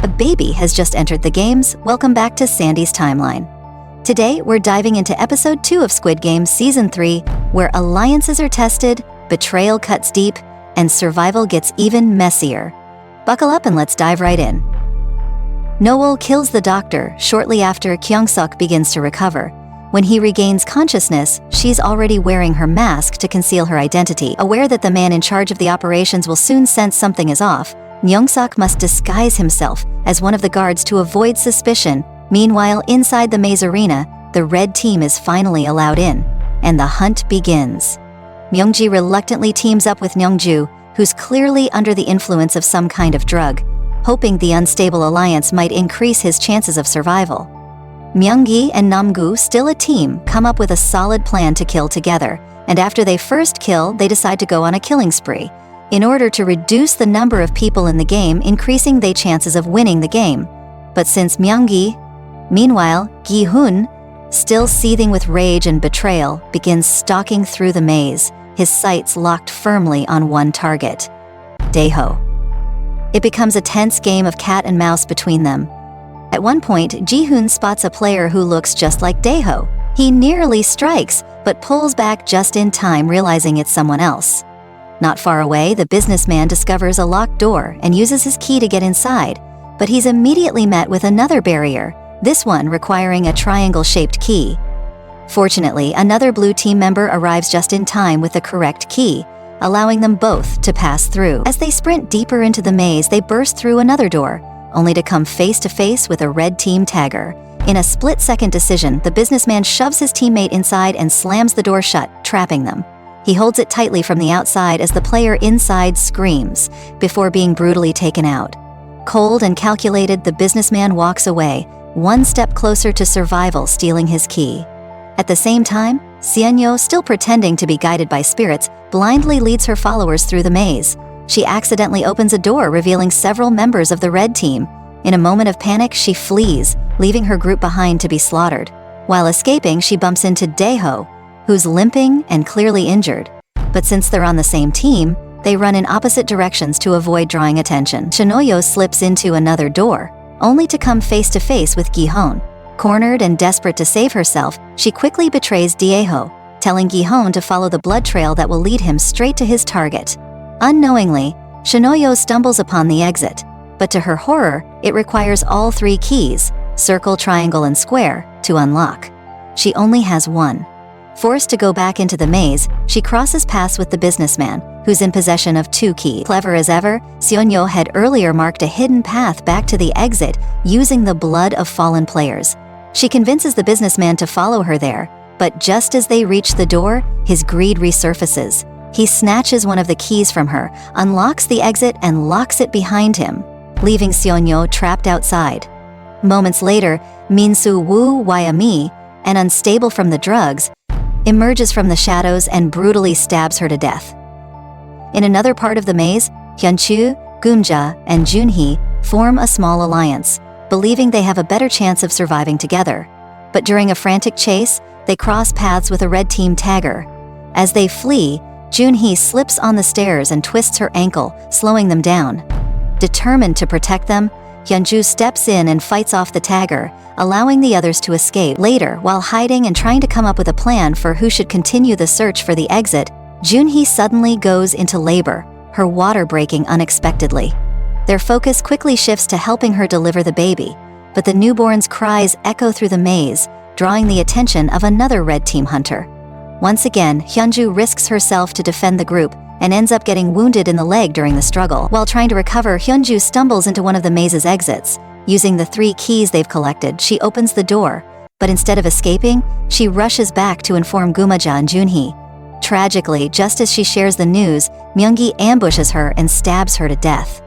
A baby has just entered the games. Welcome back to Sandy's Timeline. Today, we're diving into Episode 2 of Squid Game Season 3, where alliances are tested, betrayal cuts deep, and survival gets even messier. Buckle up and let's dive right in. Noel kills the doctor shortly after Kyung-suk begins to recover. When he regains consciousness, she's already wearing her mask to conceal her identity. Aware that the man in charge of the operations will soon sense something is off, Myung-suk must disguise himself as one of the guards to avoid suspicion. Meanwhile, inside the maze arena, the red team is finally allowed in, and the hunt begins. Myung-ji reluctantly teams up with Myung-ju, who's clearly under the influence of some kind of drug, hoping the unstable alliance might increase his chances of survival. Myung-gi and Nam-gu, still a team, come up with a solid plan to kill together, and after they first kill, they decide to go on a killing spree, in order to reduce the number of people in the game, increasing their chances of winning the game. But since Meanwhile, Gi-hun, still seething with rage and betrayal, begins stalking through the maze, his sights locked firmly on one target: Dae-ho. It becomes a tense game of cat and mouse between them. At one point, Gi-hun spots a player who looks just like Dae-ho. He nearly strikes, but pulls back just in time, realizing it's someone else. Not far away, the businessman discovers a locked door and uses his key to get inside, but he's immediately met with another barrier, this one requiring a triangle-shaped key. Fortunately, another blue team member arrives just in time with the correct key, allowing them both to pass through. As they sprint deeper into the maze, they burst through another door, only to come face-to-face with a red team tagger. In a split-second decision, the businessman shoves his teammate inside and slams the door shut, trapping them. He holds it tightly from the outside as the player inside screams, before being brutally taken out. Cold and calculated, the businessman walks away, one step closer to survival, stealing his key. At the same time, Seon-yo, still pretending to be guided by spirits, blindly leads her followers through the maze. She accidentally opens a door, revealing several members of the red team. In a moment of panic, she flees, leaving her group behind to be slaughtered. While escaping, she bumps into Dae-ho, who's limping and clearly injured. But since they're on the same team, they run in opposite directions to avoid drawing attention. Shinoyo slips into another door, only to come face-to-face with Gi-hun. Cornered and desperate to save herself, she quickly betrays Dae-ho, telling Gi-hun to follow the blood trail that will lead him straight to his target. Unknowingly, Shinoyo stumbles upon the exit, but to her horror, it requires all three keys, circle, triangle, and square, to unlock. She only has one. Forced to go back into the maze, she crosses paths with the businessman, who's in possession of two keys. Clever as ever, Seon-yo had earlier marked a hidden path back to the exit using the blood of fallen players. She convinces the businessman to follow her there, but just as they reach the door, his greed resurfaces. He snatches one of the keys from her, unlocks the exit, and locks it behind him, leaving Seon-yo trapped outside. Moments later, Min-soo Woo Wayami, an unstable from the drugs, emerges from the shadows and brutally stabs her to death. In another part of the maze, Hyun-chu, Geum-ja, and Jun-hee form a small alliance, believing they have a better chance of surviving together. But during a frantic chase, they cross paths with a red team tagger. As they flee, Jun-hee slips on the stairs and twists her ankle, slowing them down. Determined to protect them, Hyun-ju steps in and fights off the tagger, allowing the others to escape. Later, while hiding and trying to come up with a plan for who should continue the search for the exit, Jun-hee suddenly goes into labor, her water breaking unexpectedly. Their focus quickly shifts to helping her deliver the baby, but the newborn's cries echo through the maze, drawing the attention of another red team hunter. Once again, Hyun-ju risks herself to defend the group and ends up getting wounded in the leg during the struggle. While trying to recover, Hyun-ju stumbles into one of the maze's exits. Using the three keys they've collected, she opens the door, but instead of escaping, she rushes back to inform Geum-ja and Jun-hee. Tragically, just as she shares the news, Myung-gi ambushes her and stabs her to death.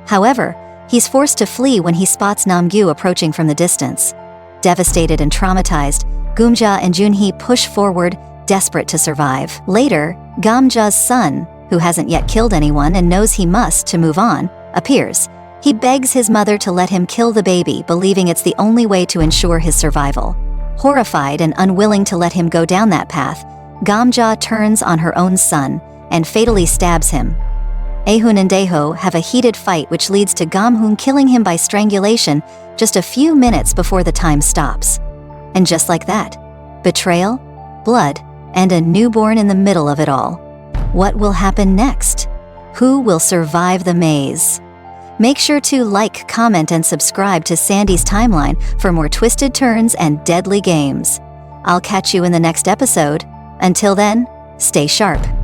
However, he's forced to flee when he spots Nam-gyu approaching from the distance. Devastated and traumatized, Geum-ja and Jun-hee push forward, desperate to survive. Later, Geum-ja's son, who hasn't yet killed anyone and knows he must to move on, appears. He begs his mother to let him kill the baby, believing it's the only way to ensure his survival. Horrified and unwilling to let him go down that path, Geum-ja turns on her own son and fatally stabs him. Gi-hun and Dae-ho have a heated fight which leads to Geum-hun killing him by strangulation just a few minutes before the time stops. And just like that, betrayal, blood, and a newborn in the middle of it all. What will happen next? Who will survive the maze? Make sure to like, comment, and subscribe to Sandy's Timeline for more twisted turns and deadly games. I'll catch you in the next episode. Until then, stay sharp.